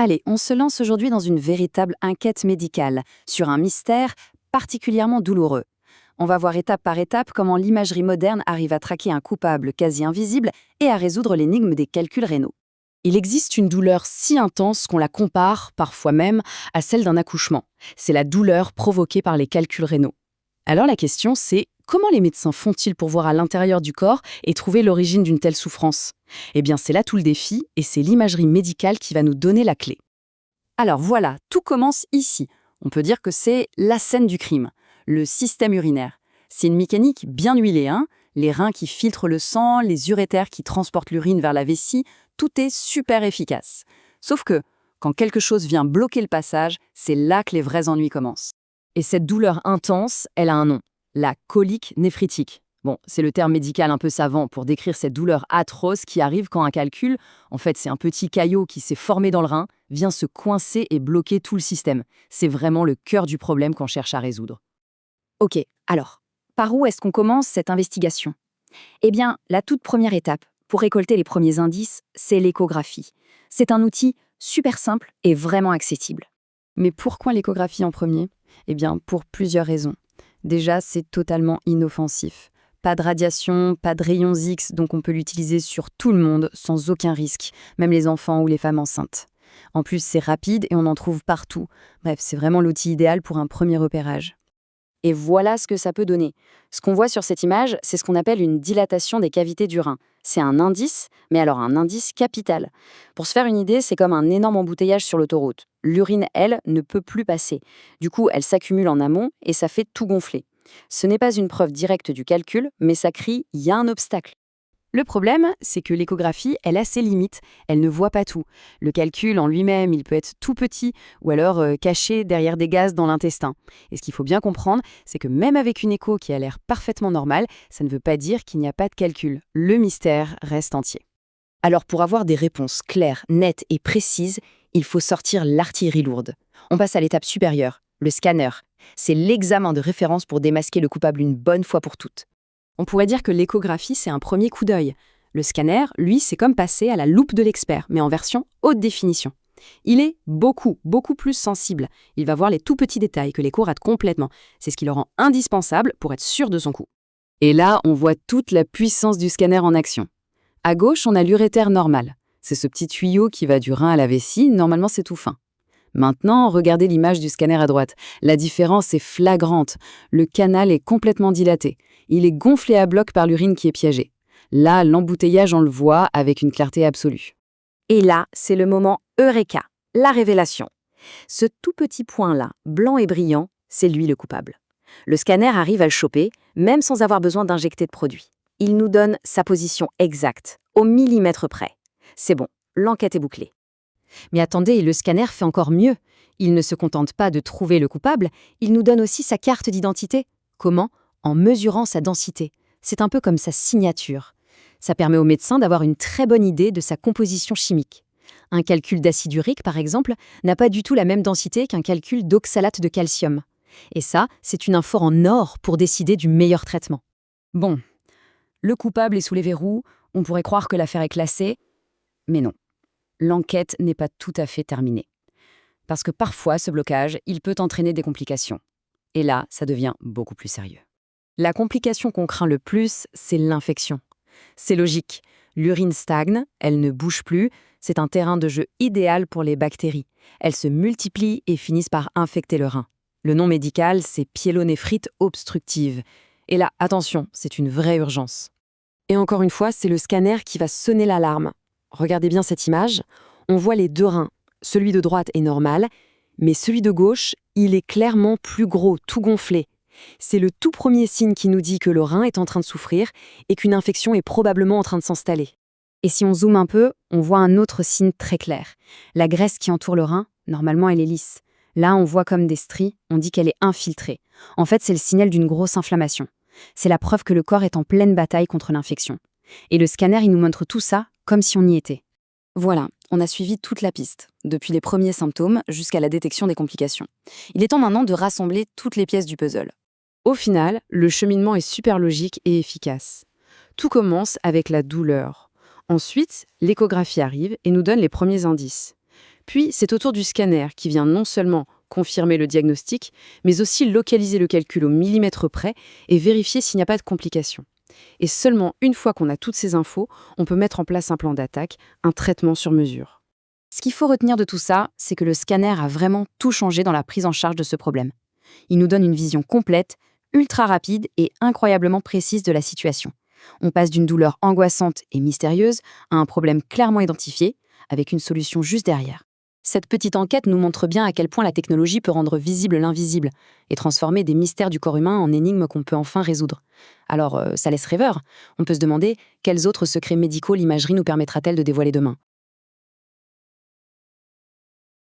Allez, on se lance aujourd'hui dans une véritable enquête médicale, sur un mystère particulièrement douloureux. On va voir étape par étape comment l'imagerie moderne arrive à traquer un coupable quasi invisible et à résoudre l'énigme des calculs rénaux. Il existe une douleur si intense qu'on la compare, parfois même, à celle d'un accouchement. C'est la douleur provoquée par les calculs rénaux. Alors la question c'est, comment les médecins font-ils pour voir à l'intérieur du corps et trouver l'origine d'une telle souffrance? Eh bien c'est là tout le défi, et c'est l'imagerie médicale qui va nous donner la clé. Alors voilà, tout commence ici. On peut dire que c'est la scène du crime, le système urinaire. C'est une mécanique bien huilée, hein. Les reins qui filtrent le sang, les urétères qui transportent l'urine vers la vessie, tout est super efficace. Sauf que, quand quelque chose vient bloquer le passage, c'est là que les vrais ennuis commencent. Et cette douleur intense, elle a un nom, la colique néphritique. Bon, c'est le terme médical un peu savant pour décrire cette douleur atroce qui arrive quand un calcul, en fait c'est un petit caillot qui s'est formé dans le rein, vient se coincer et bloquer tout le système. C'est vraiment le cœur du problème qu'on cherche à résoudre. Ok, alors, par où est-ce qu'on commence cette investigation? Eh bien, la toute première étape, pour récolter les premiers indices, c'est l'échographie. C'est un outil super simple et vraiment accessible. Mais pourquoi l'échographie en premier? Eh bien, pour plusieurs raisons. Déjà, c'est totalement inoffensif. Pas de radiation, pas de rayons X, donc on peut l'utiliser sur tout le monde sans aucun risque, même les enfants ou les femmes enceintes. En plus, c'est rapide et on en trouve partout. Bref, c'est vraiment l'outil idéal pour un premier repérage. Et voilà ce que ça peut donner. Ce qu'on voit sur cette image, c'est ce qu'on appelle une dilatation des cavités du rein. C'est un indice, mais alors un indice capital. Pour se faire une idée, c'est comme un énorme embouteillage sur l'autoroute. L'urine, elle, ne peut plus passer. Du coup, elle s'accumule en amont et ça fait tout gonfler. Ce n'est pas une preuve directe du calcul, mais ça crie « il y a un obstacle ». Le problème, c'est que l'échographie, elle a ses limites, elle ne voit pas tout. Le calcul en lui-même, il peut être tout petit ou alors caché derrière des gaz dans l'intestin. Et ce qu'il faut bien comprendre, c'est que même avec une écho qui a l'air parfaitement normale, ça ne veut pas dire qu'il n'y a pas de calcul. Le mystère reste entier. Alors pour avoir des réponses claires, nettes et précises, il faut sortir l'artillerie lourde. On passe à l'étape supérieure, le scanner. C'est l'examen de référence pour démasquer le coupable une bonne fois pour toutes. On pourrait dire que l'échographie, c'est un premier coup d'œil. Le scanner, lui, c'est comme passer à la loupe de l'expert, mais en version haute définition. Il est beaucoup plus sensible. Il va voir les tout petits détails que l'écho rate complètement. C'est ce qui le rend indispensable pour être sûr de son coup. Et là, on voit toute la puissance du scanner en action. À gauche, on a l'urétère normal. C'est ce petit tuyau qui va du rein à la vessie, normalement c'est tout fin. Maintenant, regardez l'image du scanner à droite. La différence est flagrante. Le canal est complètement dilaté. Il est gonflé à bloc par l'urine qui est piégée. Là, l'embouteillage, on le voit avec une clarté absolue. Et là, c'est le moment Eureka, la révélation. Ce tout petit point-là, blanc et brillant, c'est lui le coupable. Le scanner arrive à le choper, même sans avoir besoin d'injecter de produit. Il nous donne sa position exacte, au millimètre près. C'est bon, l'enquête est bouclée. Mais attendez, le scanner fait encore mieux. Il ne se contente pas de trouver le coupable, il nous donne aussi sa carte d'identité. Comment? En mesurant sa densité. C'est un peu comme sa signature. Ça permet au médecin d'avoir une très bonne idée de sa composition chimique. Un calcul d'acide urique, par exemple, n'a pas du tout la même densité qu'un calcul d'oxalate de calcium. Et ça, c'est une info en or pour décider du meilleur traitement. Bon, le coupable est sous les verrous, on pourrait croire que l'affaire est classée, mais non. L'enquête n'est pas tout à fait terminée. Parce que parfois, ce blocage, il peut entraîner des complications. Et là, ça devient beaucoup plus sérieux. La complication qu'on craint le plus, c'est l'infection. C'est logique. L'urine stagne, elle ne bouge plus, c'est un terrain de jeu idéal pour les bactéries. Elles se multiplient et finissent par infecter le rein. Le nom médical, c'est pyélonéphrite obstructive. Et là, attention, c'est une vraie urgence. Et encore une fois, c'est le scanner qui va sonner l'alarme. Regardez bien cette image, on voit les deux reins. Celui de droite est normal, mais celui de gauche, il est clairement plus gros, tout gonflé. C'est le tout premier signe qui nous dit que le rein est en train de souffrir et qu'une infection est probablement en train de s'installer. Et si on zoome un peu, on voit un autre signe très clair. La graisse qui entoure le rein, normalement elle est lisse. Là, on voit comme des stries, on dit qu'elle est infiltrée. En fait, c'est le signal d'une grosse inflammation. C'est la preuve que le corps est en pleine bataille contre l'infection. Et le scanner, il nous montre tout ça comme si on y était. Voilà, on a suivi toute la piste, depuis les premiers symptômes jusqu'à la détection des complications. Il est temps maintenant de rassembler toutes les pièces du puzzle. Au final, le cheminement est super logique et efficace. Tout commence avec la douleur. Ensuite, l'échographie arrive et nous donne les premiers indices. Puis, c'est au tour du scanner qui vient non seulement confirmer le diagnostic, mais aussi localiser le calcul au millimètre près et vérifier s'il n'y a pas de complications. Et seulement une fois qu'on a toutes ces infos, on peut mettre en place un plan d'attaque, un traitement sur mesure. Ce qu'il faut retenir de tout ça, c'est que le scanner a vraiment tout changé dans la prise en charge de ce problème. Il nous donne une vision complète, ultra rapide et incroyablement précise de la situation. On passe d'une douleur angoissante et mystérieuse à un problème clairement identifié, avec une solution juste derrière. Cette petite enquête nous montre bien à quel point la technologie peut rendre visible l'invisible et transformer des mystères du corps humain en énigmes qu'on peut enfin résoudre. Alors, ça laisse rêveur. On peut se demander quels autres secrets médicaux l'imagerie nous permettra-t-elle de dévoiler demain.